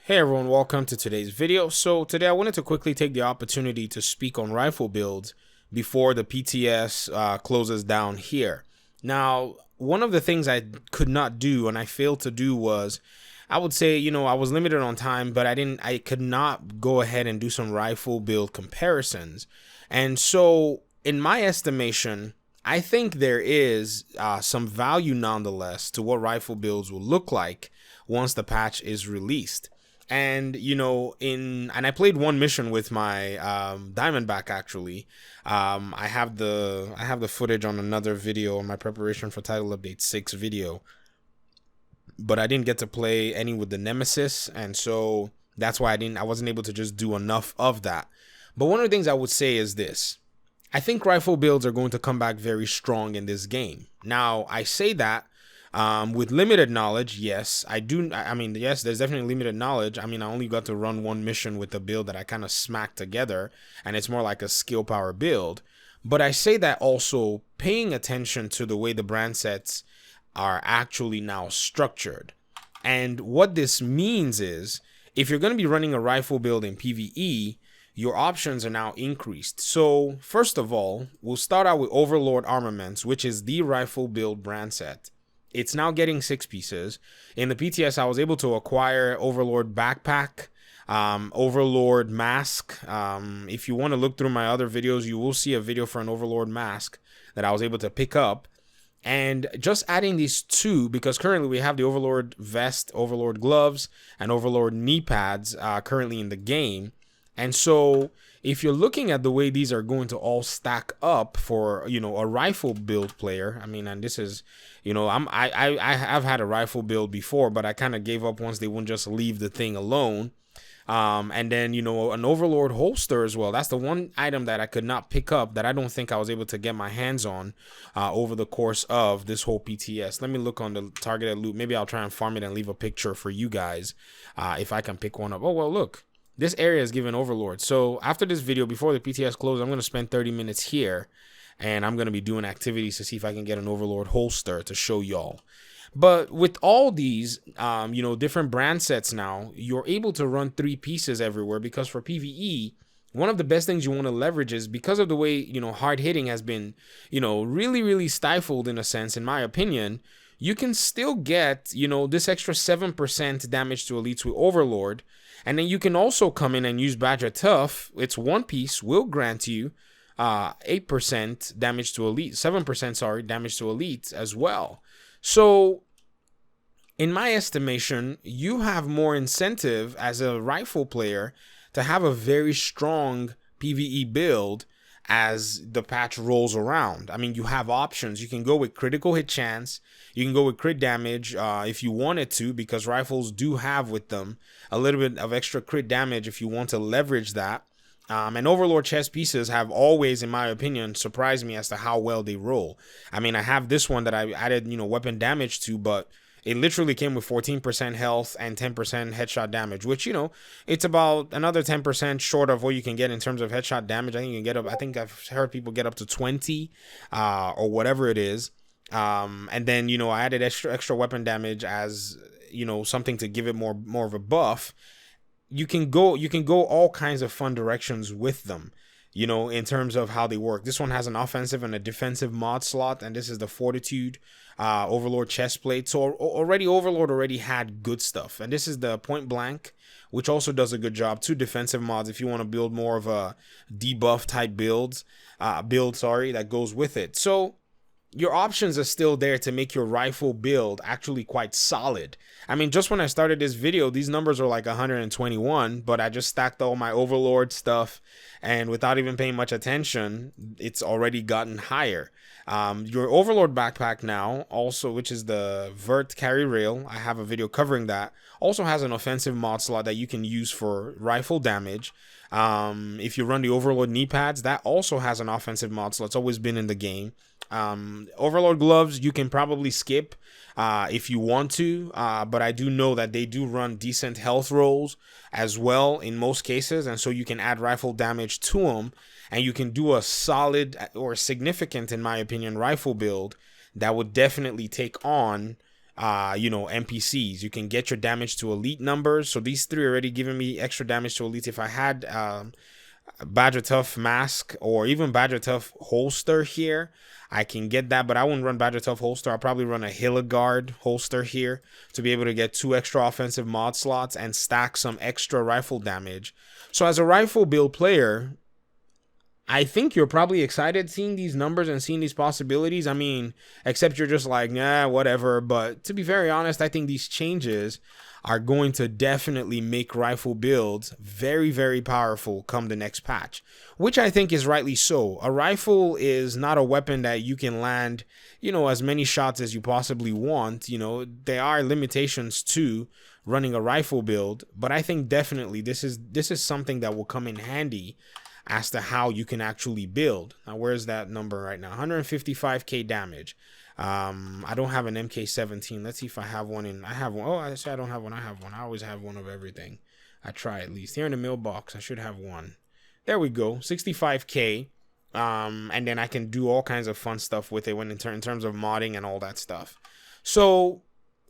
Hey everyone, welcome to today's video. So today I wanted to quickly take the opportunity to speak on rifle builds before the PTS closes down here. Now, one of the things I could not do and I failed to do was, I would say, I was limited on time, but I could not go ahead and do some rifle build comparisons. And so in my estimation, I think there is some value nonetheless to what rifle builds will look like once the patch is released. And I played one mission with my Diamondback actually. I have the footage on another video on my preparation for Title Update 6 video, but I didn't get to play any with the Nemesis, and so that's why I wasn't able to just do enough of that. But one of the things I would say is this: I think rifle builds are going to come back very strong in this game. Now, I say that with limited knowledge. Yes, I do. I mean, yes, there's definitely limited knowledge. I mean, I only got to run one mission with a build that I kind of smacked together, and it's more like a skill power build. But I say that also paying attention to the way the brand sets are actually now structured. And what this means is, if you're going to be running a rifle build in PvE, your options are now increased. So first of all, we'll start out with Overlord Armaments, which is the rifle build brand set. It's now getting 6 pieces. In the PTS, I was able to acquire Overlord Backpack, Overlord Mask. If you want to look through my other videos, you will see a video for an Overlord Mask that I was able to pick up. And just adding these two, because currently we have the Overlord Vest, Overlord Gloves, and Overlord Knee Pads currently in the game. And so if you're looking at the way these are going to all stack up for, a rifle build player, I mean, and this is, I have had a rifle build before, but I kind of gave up once they wouldn't just leave the thing alone. And then, an Overlord holster as well. That's the one item that I could not pick up that I don't think I was able to get my hands on over the course of this whole PTS. Let me look on the targeted loot. Maybe I'll try and farm it and leave a picture for you guys if I can pick one up. Oh, well, look. This area is given Overlord. So after this video, before the PTS closes, I'm going to spend 30 minutes here, and I'm going to be doing activities to see if I can get an Overlord holster to show y'all. But with all these, different brand sets now, you're able to run 3 pieces everywhere, because for PvE, one of the best things you want to leverage is, because of the way, hard hitting has been, really, really stifled in a sense, in my opinion, you can still get, this extra 7% damage to elites with Overlord. And then you can also come in and use Badger Tough. It's 1 piece, will grant you 8% damage to elite, 7%, sorry, damage to elite as well. So in my estimation, you have more incentive as a rifle player to have a very strong PvE build as the patch rolls around. I mean, you have options. You can go with critical hit chance. You can go with crit damage if you wanted to, because rifles do have with them a little bit of extra crit damage if you want to leverage that. And Overlord chest pieces have always, in my opinion, surprised me as to how well they roll. I mean, I have this one that I added, weapon damage to, but it literally came with 14% health and 10% headshot damage, which, it's about another 10% short of what you can get in terms of headshot damage. I think you can get up, I think I've heard people get up to 20 or whatever it is. And then, I added extra weapon damage as, something to give it more of a buff. You can go all kinds of fun directions with them, in terms of how they work. This one has an offensive and a defensive mod slot, and this is the Fortitude Overlord chest plate. So Overlord already had good stuff, and this is the Point Blank, which also does a good job. 2 defensive mods if you want to build more of a debuff type build that goes with it. So your options are still there to make your rifle build actually quite solid. I mean, just when I started this video, these numbers are like 121, but I just stacked all my Overlord stuff, and without even paying much attention, it's already gotten higher. Your Overlord backpack now, also, which is the Vert carry rail, I have a video covering that, also has an offensive mod slot that you can use for rifle damage. If you run the Overlord knee pads, that also has an offensive mod slot. It's always been in the game. Overlord gloves you can probably skip if you want to, but I do know that they do run decent health rolls as well in most cases, and so you can add rifle damage to them, and you can do a solid or significant, in my opinion, rifle build that would definitely take on you know, NPCs. You can get your damage to elite numbers. So these three are already giving me extra damage to elite. If I had Badger Tough mask or even Badger Tough holster here, I can get that, but I wouldn't run Badger Tough holster. I'll probably run a Hilligard holster here to be able to get 2 extra offensive mod slots and stack some extra rifle damage. So as a rifle build player, I think you're probably excited seeing these numbers and seeing these possibilities. I mean, except you're just like, nah, whatever. But to be very honest, I think these changes are going to definitely make rifle builds very, very powerful come the next patch, which I think is rightly so. A rifle is not a weapon that you can land, you know, as many shots as you possibly want. You know, there are limitations to running a rifle build, but I think definitely this is something that will come in handy as to how you can actually build. Now, where's that number right now? 155k damage. I don't have an MK17. Let's see if I have one I have one. Oh, I say I don't have one. I have one. I always have one of everything. I try at least. Here in the mailbox, I should have one. There we go. 65k. And then I can do all kinds of fun stuff with it when in terms of modding and all that stuff. So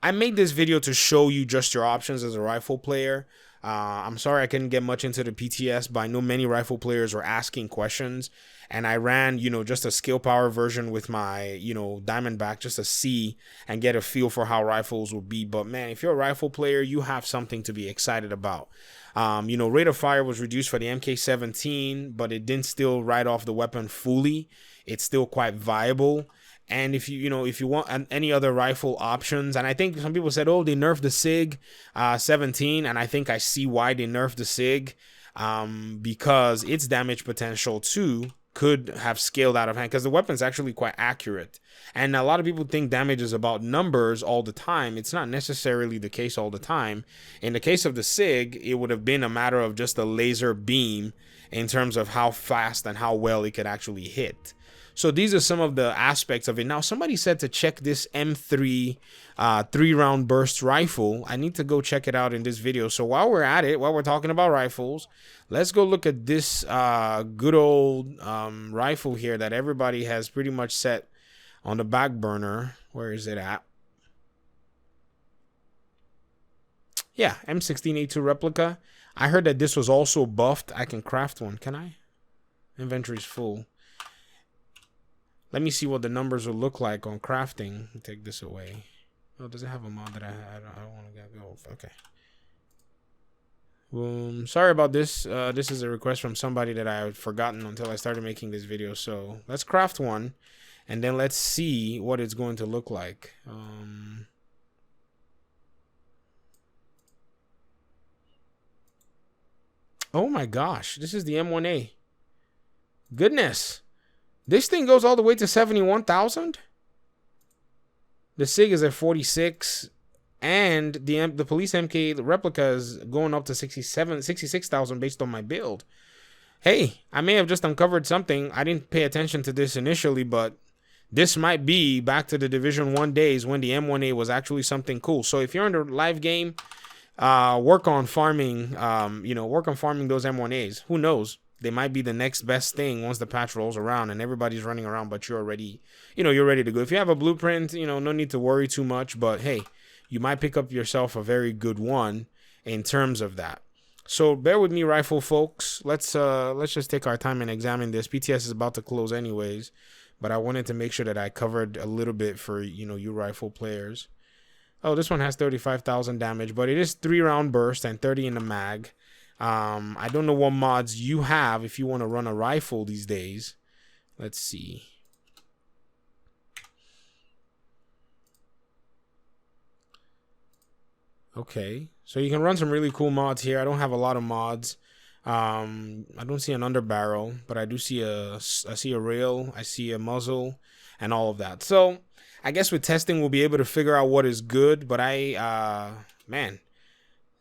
I made this video to show you just your options as a rifle player. I'm sorry I couldn't get much into the PTS, but I know many rifle players were asking questions, and I ran, you know, just a skill power version with my, you know, Diamondback just to see and get a feel for how rifles will be. But man, if you're a rifle player, you have something to be excited about. You know, rate of fire was reduced for the MK17, but it didn't still write off the weapon fully. It's still quite viable. And if you want any other rifle options, and I think some people said, oh, they nerfed the SIG 17, and I think I see why they nerfed the SIG, because its damage potential too could have scaled out of hand, because the weapon's actually quite accurate. And a lot of people think damage is about numbers all the time. It's not necessarily the case all the time. In the case of the SIG, it would have been a matter of just a laser beam in terms of how fast and how well it could actually hit. So these are some of the aspects of it. Now, somebody said to check this M3 3-round burst rifle. I need to go check it out in this video. So while we're at it, while we're talking about rifles, let's go look at this good old rifle here that everybody has pretty much set on the back burner. Where is it at? Yeah, M16A2 replica. I heard that this was also buffed. I can craft one. Can I? Inventory's full. Let me see what the numbers will look like on crafting. Take this away. Oh, does it have a mod that I don't want to go? Okay. Sorry about this. This is a request from somebody that I had forgotten until I started making this video. So let's craft one, and then let's see what it's going to look like. Oh my gosh, this is the M1A. Goodness. This thing goes all the way to 71,000. The SIG is at 46, and the police MK replica is going up to 66,000 based on my build. Hey, I may have just uncovered something. I didn't pay attention to this initially, but this might be back to the Division 1 days when the M1A was actually something cool. So if you're in the live game, work on farming. Work on farming those M1As. Who knows? They might be the next best thing once the patch rolls around and everybody's running around, but you're already, you're ready to go. If you have a blueprint, no need to worry too much, but hey, you might pick up yourself a very good one in terms of that. So bear with me, rifle folks. Let's just take our time and examine this. PTS is about to close anyways, but I wanted to make sure that I covered a little bit for, you rifle players. Oh, this one has 35,000 damage, but it is 3-round burst and 30 in the mag. I don't know what mods you have if you want to run a rifle these days. Let's see. Okay, so you can run some really cool mods here. I don't have a lot of mods. I don't see an underbarrel, but I do see I see a rail, I see a muzzle, and all of that. So I guess with testing we'll be able to figure out what is good. But man,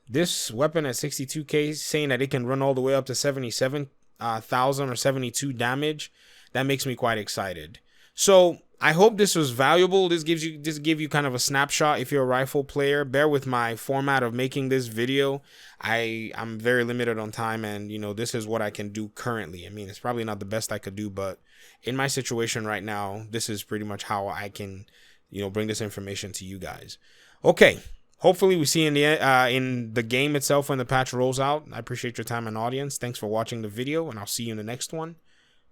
this weapon at 62k saying that it can run all the way up to 77,000 or 72 damage, that makes me quite excited. So I hope this was valuable. This gives you kind of a snapshot if you're a rifle player. Bear with my format of making this video. I'm very limited on time, and this is what I can do currently. I mean, it's probably not the best I could do, but in my situation right now, this is pretty much how I can bring this information to you guys. Okay. Hopefully we see in the game itself when the patch rolls out. I appreciate your time and audience. Thanks for watching the video, and I'll see you in the next one.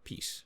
Peace.